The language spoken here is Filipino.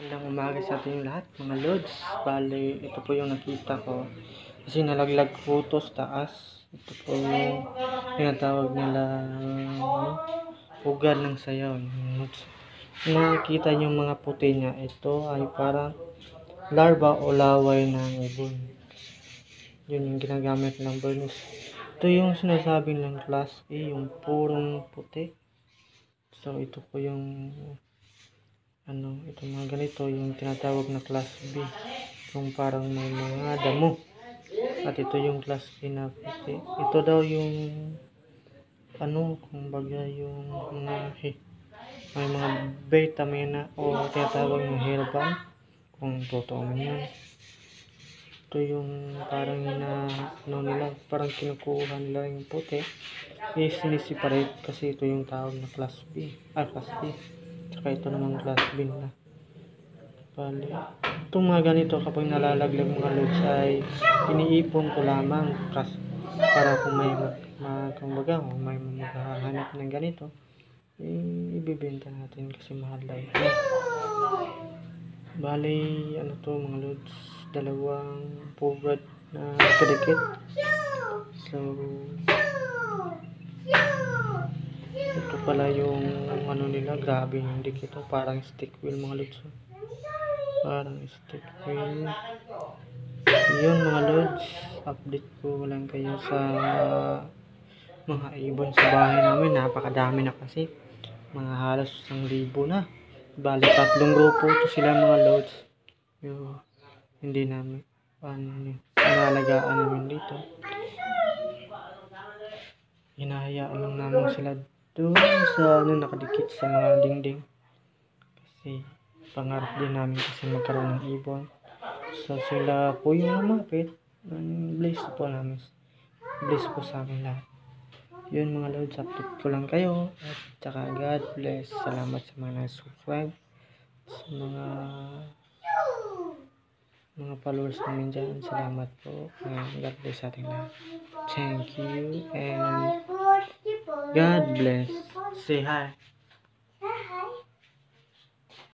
Magandang umaga sa ating lahat mga lods. Bale, ito po yung nakita ko. Kasi nalaglag po ito sa taas. Ito po yung tinatawag nila pugad ng sayaw. Nakikita yung mga puti niya. Ito ay parang larva o laway ng ibon. Yun yung ginagamit ng burnish. Ito yung sinasabing ng class A, yung purong puti. So, ito po yung ito mga ganito yung tinatawag na class B, yung parang may mga damo. At ito yung class A na puti. Ito daw yung kumbaga yung may mga vitamina o tinatawag na herbal, kung totoo man yan. Ito yung parang nila, parang kinukuha nila yung puti, sinisiparate kasi ito yung tawag na class B, class B. Saka ito naman class B na. Bali, itong mga ganito kapag nalalaglag mga loads ay iniipon ko lamang para kung may maghahanap ng ganito, ibibenta natin kasi mahal daw ito. Bali, mga loads, dalawang pugad na kadikit. So, ito pala yung nila, grabe yung dikit. Parang stick wheel mga loads. Parang stick wheel. Yun mga loads, update ko lang kayo sa mga ibon sa bahay namin. Napakadami na kasi, mga halos 1,000 na. Bali, 3 grupo to sila mga loads. Yung hindi namin inalagaan namin dito. Hinahayaan lang namin sila doon sa nakadikit sa mga dingding. Kasi pangarap din namin kasi magkaroon ng ibon. So sila po yung lumapit. Bless po namin. Bless po sa amin lahat. Yun mga loads, update ko lang kayo. At saka God bless. Salamat sa mga subscribe. Sa mga followers namin dyan. Salamat po. God bless sa ating lahat. Thank you and God bless. Say hi.